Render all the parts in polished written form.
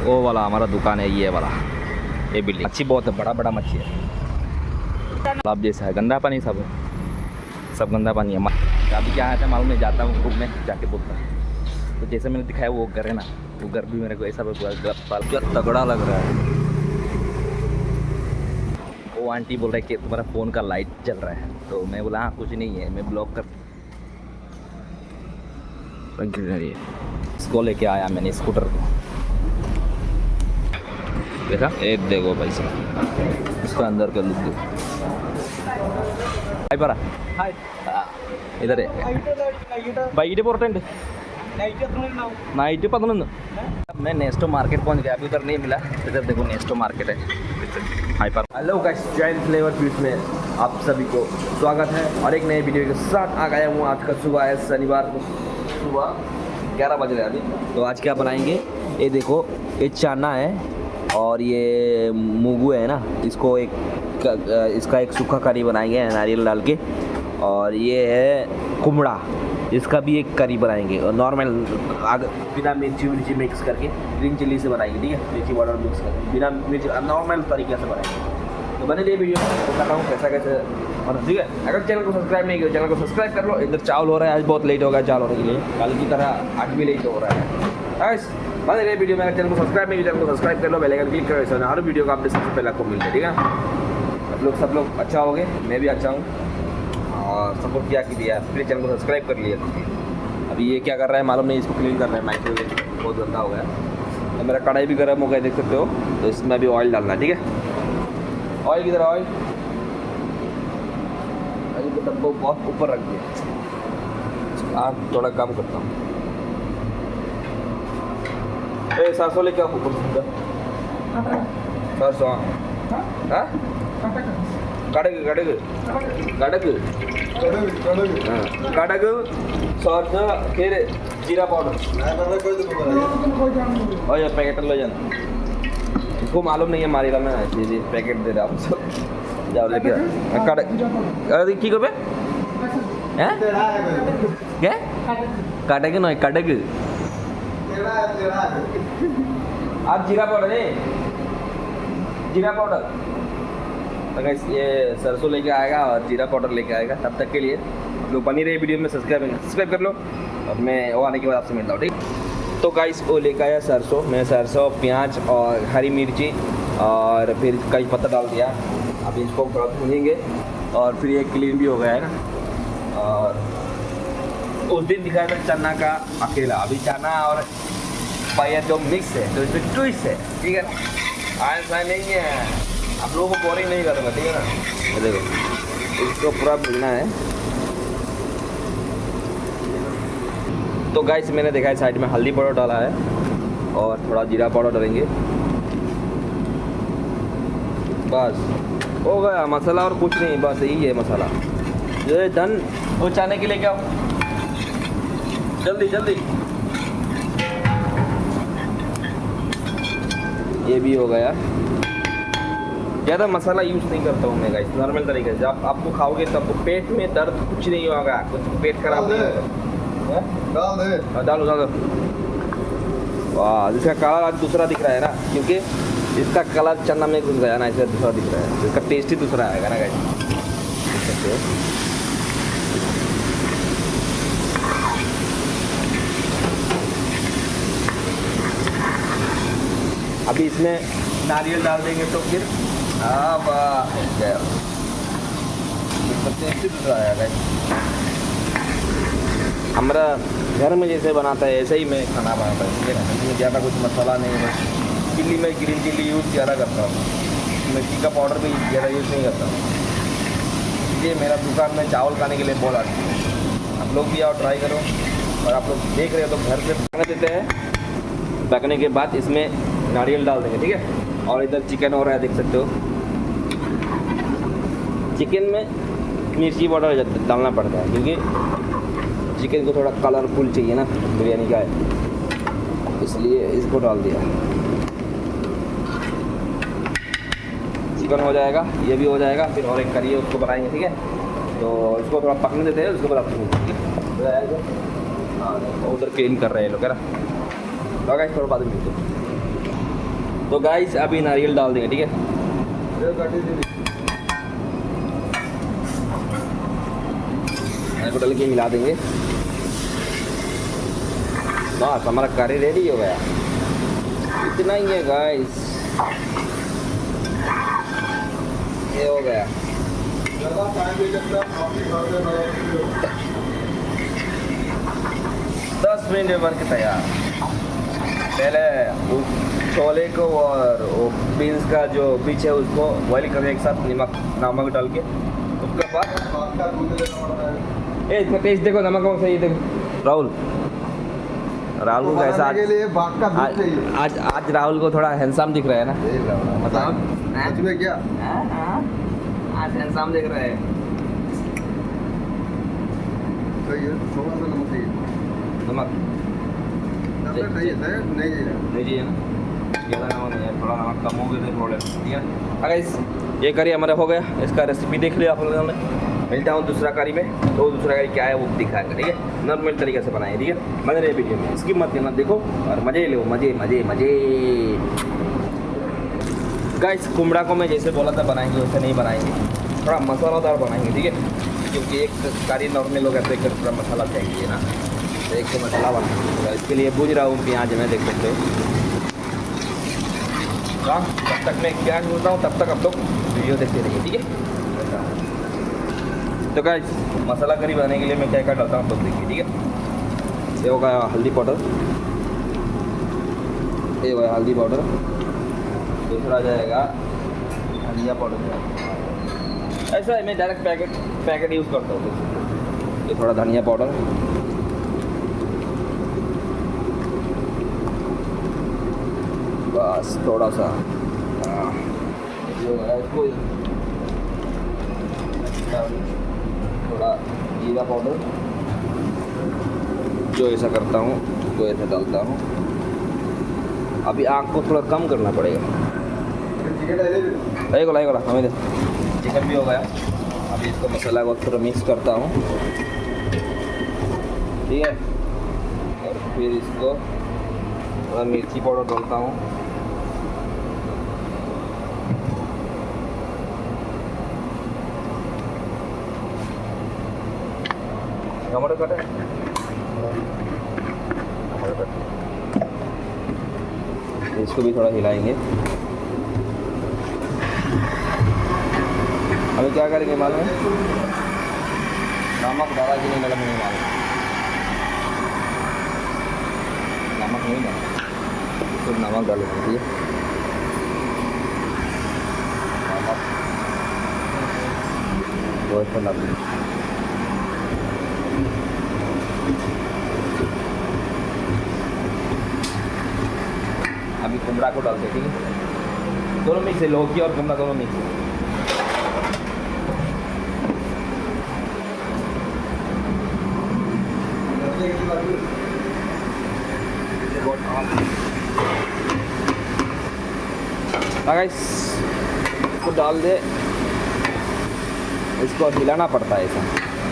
वो वाला हमारा दुकान है, ये वाला, ये बिल्डिंग अच्छी बहुत है, बड़ा बड़ा मच्छी है, तालाब जैसा है, गंदा पानी सब है, सब गंदा पानी है। अभी क्या है मालूम नहीं, जाता हूँ घूमने जाके बोलता है। तो जैसे मैंने दिखाया वो घर है ना, वो घर भी मेरे को ऐसा क्या तगड़ा लग रहा है। वो आंटी बोल रहा है कि तुम्हारा फ़ोन का लाइट जल रहा है, तो मैं बोला हाँ कुछ नहीं है, मैं ब्लॉक कर इसको लेके आया मैंने स्कूटर को। देखा, एक देखो भाई साहब, इसका अंदर का लुक देखो। हाय परा हाय, इधर है भाई, इम्पोर्टेंट नाइट 11। मैं नेस्टो मार्केट पहुंच गया, अभी उधर नहीं मिला, इधर देखो नेस्टो मार्केट है। हाय पर hello guys, Jain flavour feeds में आप सभी को स्वागत है और एक नए वीडियो के साथ आ गया हूँ। आज का सुबह है शनिवार को, सुबह 11 बज रहे हैं अभी। तो आज क्या बनाएंगे, ये देखो, ये चना है और ये मूंगू है ना, इसको इसका एक सूखा करी बनाएंगे नारियल डाल के। और ये है कुमड़ा, इसका भी एक करी बनाएंगे और नॉर्मल बिना मिर्ची मिक्स करके ग्रीन चिल्ली से बनाएंगे, ठीक है, मिर्ची पाउडर मिक्स करके बिना मिर्ची नॉर्मल तरीके से बनाएंगे। तो बने ये वीडियो तो कर रहा हूँ कैसे और ठीक है। अगर चैनल को सब्सक्राइब नहीं किया, चैनल को सब्सक्राइब कर लो। इधर चावल हो रहा है, आज बहुत लेट हो गया चावल होने के लिए, कल की तरह आज भी लेट हो रहा है। बने ये वीडियो में, अगर चैनल को सब्सक्राइब नहीं किया, चैनल को सब्सक्राइब कर लो, बेल आइकन क्लिक करो, हर वीडियो का अपडेट सबसे पहले आपको मिल जाए, ठीक है। सब लोग अच्छा हो गए, मैं भी अच्छा हूँ और सपोर्ट किया कि दिया, फिर चैनल को सब्सक्राइब कर लिया। अभी ये क्या कर रहा है मालूम नहीं, इसको क्लीन कर रहा है, माइक्रोवेव बहुत गंदा हो गया। तो मेरा कढ़ाई भी गर्म हो गया, देख सकते हो। तो इसमें अभी ऑयल डालना है, ठीक है। ऑयल किधर, ऑयल को डब्बा बहुत ऊपर रख दिया। आज थोड़ा काम करता हूँ। सरसों लेके आप ऊपर सरसों, हाँ कड़क सरसों, फिर जीरा पाउडर और ये पैकेट लो जाना, इसको मालूम नहीं है मारेगा मैं जी पैकेट दे रहा हूँ। जाओ लेके कड़क की कब है क्या कड़क नहीं कड़क आप जीरा पाउडर है, जीरा पाउडर। अगर ये सरसों लेके आएगा और जीरा पाउडर लेके आएगा, तब तक के लिए जो बनी रही वीडियो में सब्सक्राइब कर लो और मैं वो आने के बाद आपसे मिलता हूँ, ठीक। तो गाइस वो लेके आया सरसों, मैं सरसों, प्याज और हरी मिर्ची और फिर कई पत्ता डाल दिया। अभी इसको थोड़ा भूनेंगे और फिर ये क्लीन भी हो गया है ना। और उस दिन दिखाया था चना का अकेला, अभी चना और पायर जो मिक्स है तो इसमें ट्विस्ट है, ठीक है। ऐसा नहीं है, आप लोगों को बोरिंग नहीं करूँगा, ठीक है ना। देखो इसको पूरा भूनना है। तो गाइस मैंने देखा है साइड में हल्दी पाउडर डाला है और थोड़ा जीरा पाउडर डालेंगे, बस हो गया मसाला और कुछ नहीं, बस यही है मसाला। ये डन। वो चाने के लिए क्या हो, जल्दी जल्दी, ये भी हो गया। ज़्यादा मसाला यूज़ नहीं करता हूँ मैं गाइस, नॉर्मल तरीके से। जब आपको खाओगे तो आपको पेट में दर्द कुछ नहीं होगा, कुछ पेट खराब नहीं होगा। डालो डालो। वाह, जिसका कलर आज दूसरा दिख रहा है ना, क्योंकि इसका कलर चना में घुस गया ना, इसलिए दूसरा दिख रहा है। इसका टेस्ट ही दूसरा आएगा ना गाइस। अभी इसमें नारियल डाल देंगे तो फिर हमारा घर में जैसे बनाता है ऐसे ही मैं खाना बनाता हूँ, ठीक है ना। इसमें ज़्यादा कुछ मसाला नहीं है। चिल्ली में ग्रीन चिल्ली यूज़ ज़्यादा करता हूँ, मिर्ची का पाउडर भी ज़्यादा यूज़ नहीं करता हूँ। ये मेरा दुकान में चावल खाने के लिए बहुत आती है। आप लोग भी आओ, ट्राई करो। और आप लोग देख रहे हो तो घर से पकने देते हैं, पकने के बाद इसमें नारियल डाल देंगे, ठीक है। और इधर चिकन हो रहा है, देख सकते हो। चिकन में मिर्ची पाउडर डालना पड़ता है क्योंकि चिकन को थोड़ा कलरफुल चाहिए ना बिरयानी का है, इसलिए इसको डाल दिया। चिकन हो जाएगा, ये भी हो जाएगा, फिर और एक करी है उसको बनाएंगे, ठीक है। तो इसको थोड़ा पकने देते हैं, उसके बाद आपको उधर क्लीन कर रहे हैं लोग, है ना। थोड़ा बाद में मिलते हैं। तो गाइस अभी नारियल डाल देंगे, ठीक है। डाल के मिला देंगे। बस हमारा करी रेडी हो गया, इतना ही है गाइस, ये हो गया। 10 मिनट में बन के तैयार। पहले वो छोले को और वो बीन्स का जो बीच है उसको बॉइल करें एक साथ नमक डाल के। उसके बाद इसका टेस्ट देखो, नमक वमक सही देखो। राहुल को कैसा आज राहुल को थोड़ा हैंडसम दिख रहा है ना, मतलब क्या आज हैंडसम दिख रहा है। नमक नहीं चाहिए ना, ज़्यादा नमक नहीं है, थोड़ा नमक कम हो गया तो प्रॉब्लम, ठीक है। अगर ये करी हमारा हो गया, इसका रेसिपी देख लिया आप लोगों ने। मिलता हूँ दूसरा करी में, तो दूसरा करी क्या है वो दिखाएगा, ठीक है। नॉर्मल तरीके से बनाए, ठीक है। मज़े रहे वीडियो में, स्किप मत करना, देखो और मज़े लो, मज़े मज़े मज़े। गाइस कुमड़ा को मैं जैसे बोला था बनाएंगे वैसे नहीं बनाएंगे, थोड़ा मसालादार बनाएंगे, ठीक है। क्योंकि एक करी नॉर्मल लोग ऐसे थोड़ा मसाला चाहिए ना, तो एक तो मसाला बनाएंगे। तो इसके लिए भूज रहा हूँ प्याज में, देख सकते हो। हाँ, तब तक मैं क्या बोलता हूँ, तब तक आप लोग वीडियो देखते रहिए, ठीक है। तो गाइस मसाला करी बनाने के लिए मैं क्या क्या डालता हूँ आप लोग देखिए, ठीक है। ये होगा हल्दी पाउडर, ये होगा हल्दी पाउडर। दूसरा जाएगा धनिया पाउडर। ऐसा है, मैं डायरेक्ट पैकेट यूज़ करता हूँ। ये थोड़ा धनिया पाउडर, बस थोड़ा सा इसको थोड़ा जीरा पाउडर, जो ऐसा करता हूँ तो ऐसा डालता हूँ। अभी आग को थोड़ा कम करना पड़ेगा। लाइक हमें चिकन भी हो गया। अभी इसको मसाला को थोड़ा मिक्स करता हूँ, ठीक है। और फिर इसको थोड़ा मिर्ची पाउडर डालता हूँ। टमाटर कटे, इसको भी थोड़ा हिलाएंगे। अभी क्या करेंगे मालूम है, नमक डाला कि नहीं डाला नहीं मालूम, नमक नहीं डाला तो नमक डालेंगे, ठीक है। नमक बहुत डाल देंगे। अभी कुमड़ा को डालते, ठीक है। दोनों मिक्स है, लौकी और कुमड़ा दोनों मिक्स है। गाइस इसको डाल दे, इसको हिलाना पड़ता है ऐसा,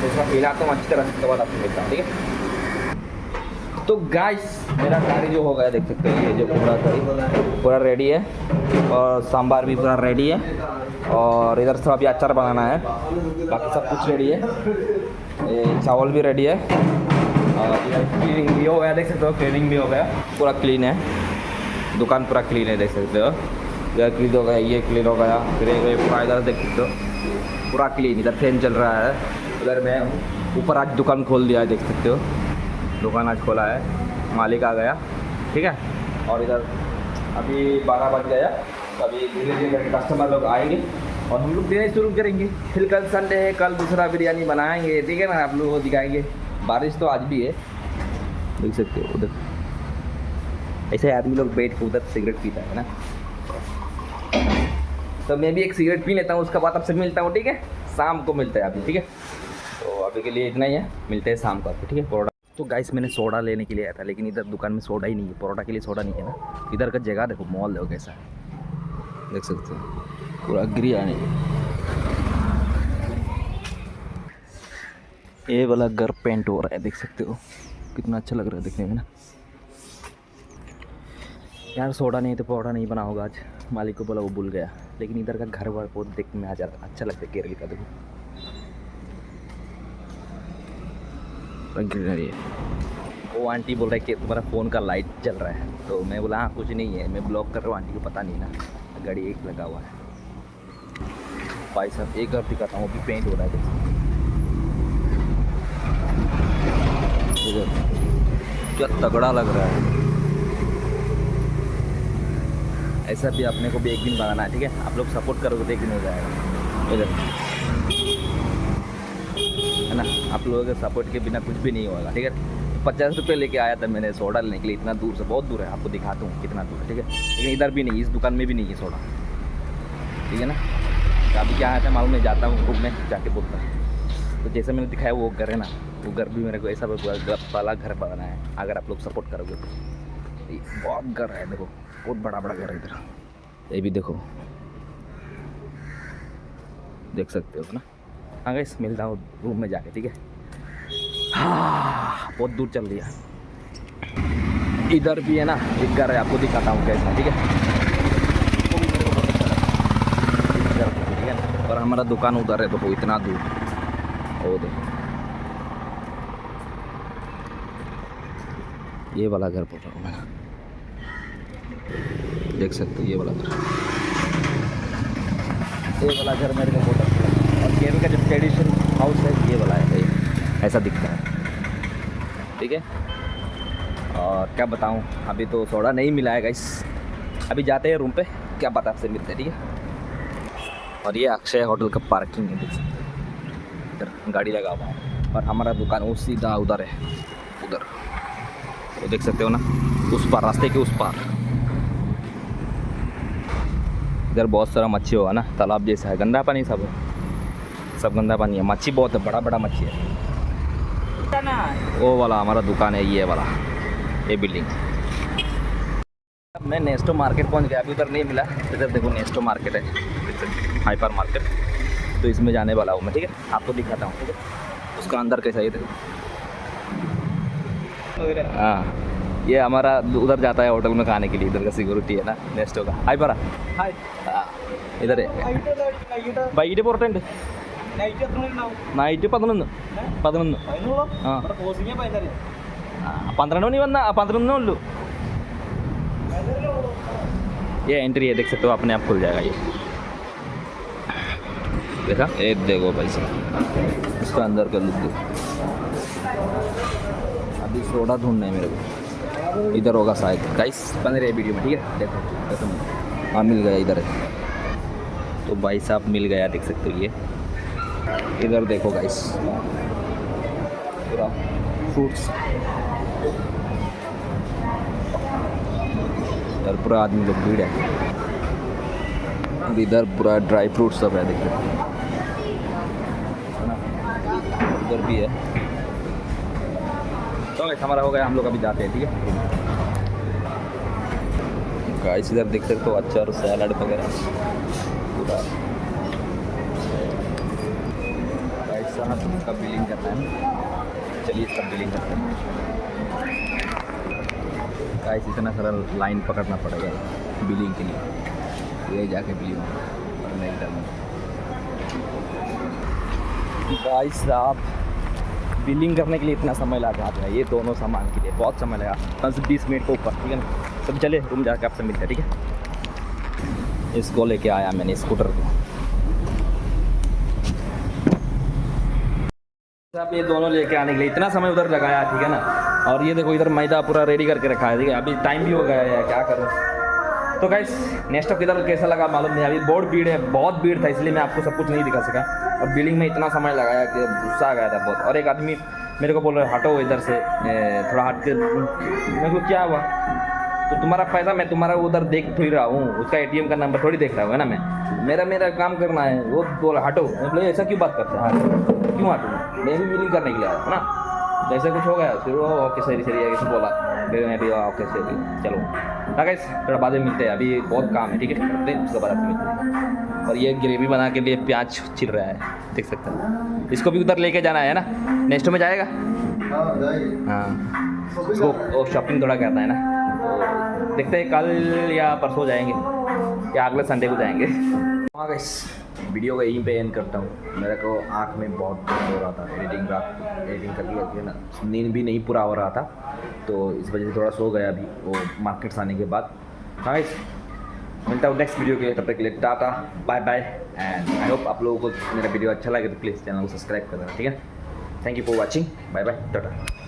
तो इसका हिलाता हूँ अच्छी तरह से, उसके बाद आपको मिलता हूँ, ठीक है। तो गाइस मेरा करी जो हो गया, देख सकते हैं ये जो पूरा करी पूरा रेडी है, और सांभर भी पूरा रेडी है, और इधर से अभी अचार बनाना है, बाकी सब कुछ रेडी है। ये चावल भी रेडी है, और क्लीनिंग भी हो गया, देख सकते हो। क्लीनिंग भी हो गया, पूरा क्लीन है, दुकान पूरा क्लीन है, देख सकते हो। इधर क्लीन हो गया, ये क्लीन हो गया, फिर ये पूरा इधर देख सकते हो पूरा क्लीन। इधर फैन चल रहा है, उधर मैं ऊपर आज दुकान खोल दिया है, देख सकते हो। दुकान आज खोला है, मालिक आ गया, ठीक है। और इधर अभी 12 बज गया, तो अभी धीरे धीरे कस्टमर लोग आएंगे और हम लोग देने शुरू करेंगे। फिर कल संडे है, कल दूसरा बिरयानी बनाएंगे, ठीक है ना, आप लोगों को दिखाएंगे। बारिश तो आज भी है, देख सकते हो। उधर ऐसे आदमी लोग बैठ के उधर सिगरेट पीता है ना, तो मैं भी एक सिगरेट पी लेता हूँ, उसके बाद आपसे मिलता हूँ, ठीक है। शाम को मिलता है अभी, ठीक है। तो अभी के लिए इतना ही है, मिलते हैं शाम को आपको, ठीक है। परोठा तो गाइस मैंने सोडा लेने के लिए आया था, लेकिन इधर दुकान में सोडा ही नहीं है, परोठा के लिए सोडा नहीं है ना। इधर का जगह देखो, मॉल देखो कैसा है, देख सकते हो पूरा बिरयानी। ये वाला घर पेंट हो रहा है, देख सकते हो कितना अच्छा लग रहा है दिखने में ना। यार सोडा नहीं तो पौड़ा नहीं बना होगा आज, मालिक को बोला वो भूल गया। लेकिन इधर का घर वर बहुत देखने में आ जाता, अच्छा लगता है केरल का। देखो ग्रीनरी है। वो आंटी बोल रहा है कि तुम्हारा फ़ोन का लाइट जल रहा है, तो मैं बोला हाँ कुछ नहीं है, मैं ब्लॉक कर रहा हूँ, आंटी को पता नहीं ना, गाड़ी एक लगा हुआ है। भाई साहब एक घर दिखाता हूँ, अभी पेंट हो रहा है। देखो क्या तगड़ा लग रहा है। ऐसा भी अपने को भी एक दिन बनाना है, ठीक है। आप लोग सपोर्ट करोगे तो एक दिन हो जाएगा इधर, है ना। आप लोगों के सपोर्ट के बिना कुछ भी नहीं होगा, ठीक है। 50 रुपये लेके आया था मैंने सोडा लेने के लिए, इतना दूर से, बहुत दूर है, आपको दिखाता हूँ कितना दूर है, ठीक है। लेकिन इधर भी नहीं, इस दुकान में भी नहीं है सोडा, ठीक है ना। तो अभी क्या आया था मालूम नहीं, जाता हूँ घूमने जाके बोलता है। तो जैसे मैंने दिखाया वो घर है ना, वो घर भी मेरे को ऐसा वाला घर बनाना है, अगर आप लोग सपोर्ट करोगे तो। बहुत घर है, देखो बहुत बड़ा बड़ा घर है इधर। ये भी देखो, देख सकते हो ना। हाँ गाइस मिलता हूँ रूम में जाके, ठीक है। हाँ बहुत दूर चल दिया। इधर भी है ना एक घर है, आपको दिखाता हूँ कैसा, ठीक है। ठीक है ना, और हमारा दुकान उधर है, देखो इतना दूर, वो देखो ये वाला घर बोल रहा हूँ मैं, देख सकते हो ये वाला घर। ये वाला घर मेरे को बहुत अच्छा लगा। और केरल का जो ट्रेडिशनल हाउस है ये वाला है, ये ऐसा दिखता है, ठीक है। और क्या बताऊँ, अभी तो सोडा नहीं मिला है गाइस, अभी जाते हैं रूम पे, क्या पता आपसे मिलते हैं, ठीक है। और ये अक्षय होटल का पार्किंग है, देख सकते हैं इधर गाड़ी लगा हुआ है। और हमारा दुकान वो सीधा उधर है, उधर तो देख सकते हो ना, उस पार, रास्ते के उस पार। इधर बहुत सारा मच्छी होगा ना, तालाब जैसा है, गंदा पानी सब गंदा पानी है। मच्छी बहुत है, बड़ा बड़ा मच्छी है। वो वाला हमारा दुकान है, ये वाला, ये बिल्डिंग। मैं नेस्टो मार्केट पहुंच गया, अभी उधर नहीं मिला। इधर देखो नेस्टो मार्केट है, हाइपर मार्केट, तो इसमें जाने वाला हूँ मैं, ठीक है। आपको दिखाता हूँ, ठीक है, उसका अंदर कैसा है देखो। हाँ ये हमारा उधर जाता है होटल में खाने के लिए, इधर का सिक्योरिटी है ना नेस्टो का। हाई परा हाई, इधर है വൈകിട്ട് പുറത്തുണ്ട് നൈറ്റ് 11 ആ 12 മണി വന്ന 11 उल्लू। ये एंट्री है, देख सकते हो अपने आप खुल जाएगा ये, देखा। ये देखो भाई साहब इसका अंदर का लुक देखो। अभी सोडा ढूंढना है मेरे को, इधर होगा शायद गाइस, बन रहे वीडियो में, ठीक है। देखो हाँ मिल गया, इधर है। तो भाई साहब मिल गया, देख सकते हो ये। इधर देखो गाइस पूरा फ्रूट्स, इधर पूरा आदमी लोग भीड़ है। इधर पूरा ड्राई फ्रूट सब है, देखो इधर भी है। तो हमारा हो गया, हम लोग अभी जाते हैं, ठीक है गाइस। इधर देख सकते हो अचार और सैलड वगैरह पूरा। गाइस साहब इसका बिलिंग करना है, चलिए इसका बिलिंग करते हैं। गाइस इतना सारा लाइन पकड़ना पड़ेगा बिलिंग के लिए, ये जाके बिलिंग करना इधर। गाइस साहब बिलिंग करने के लिए इतना समय लगा है, ये दोनों सामान के लिए बहुत समय लगा, 10-20 मिनट के ऊपर, ठीक है ना। सब चले रूम जाकर आपसे मिलते हैं, ठीक है। इसको लेके आया मैंने स्कूटर को। आप ये दोनों लेके आने के लिए इतना समय उधर लगाया, ठीक है ना। और ये देखो इधर मैदा पूरा रेडी करके रखा है, ठीक है। अभी टाइम भी हो गया है, क्या करूँ। तो गाइस नेक्स्ट किधर कैसा लगा मालूम नहीं, अभी बहुत भीड़ है, बहुत भीड़ था, इसलिए मैं आपको सब कुछ नहीं दिखा सका। और बिलिंग में इतना समय लगाया कि गुस्सा आ गया था बहुत। और एक आदमी मेरे को बोल रहा है हटो इधर से, थोड़ा हट के। मेरे को क्या हुआ, तो तुम्हारा पैसा मैं तुम्हारा उधर देख थोड़ी रहा हूँ, उसका ATM का नंबर थोड़ी देख रहा हूँ, है ना। मेरा काम करना है, वो बोला हटो। मतलब ऐसा क्यों बात करते हैं, क्यों हटो, मैं भी बिलिंग करने के लिए आया है ना। जैसे कुछ हो गया फिर वो ओके सही कैसे बोला, ओके सही चलो। हाँ गाइस थोड़ा बाद में मिलते हैं, अभी बहुत काम है, ठीक है, करते हैं उसके बाद मिलते हैं। और ये ग्रेवी बना के लिए प्याज छिल रहा है, देख सकते हैं। इसको भी उधर लेके जाना है ना, नेक्स्ट में जाएगा। हाँ उसको वो शॉपिंग थोड़ा करना है ना, तो देखते हैं कल या परसों जाएंगे या अगले संडे को जाएंगे। हाँ गाइस, वीडियो को यहीं पे एंड करता हूँ। मेरे को आँख में बहुत दर्द हो रहा था एडिटिंग करके ना, नींद भी नहीं पूरा हो रहा था, तो इस वजह से थोड़ा सो गया अभी वो मार्केट से आने के बाद। हाँ गाइस, मिलता हूँ नेक्स्ट वीडियो के लिए, तब तक के लिए tata bye bye. And I hope आप लोगों को मेरा वीडियो अच्छा लगे तो प्लीज़ चैनल को सब्सक्राइब कर देना, ठीक है। Thank you for watching, bye bye, Tata.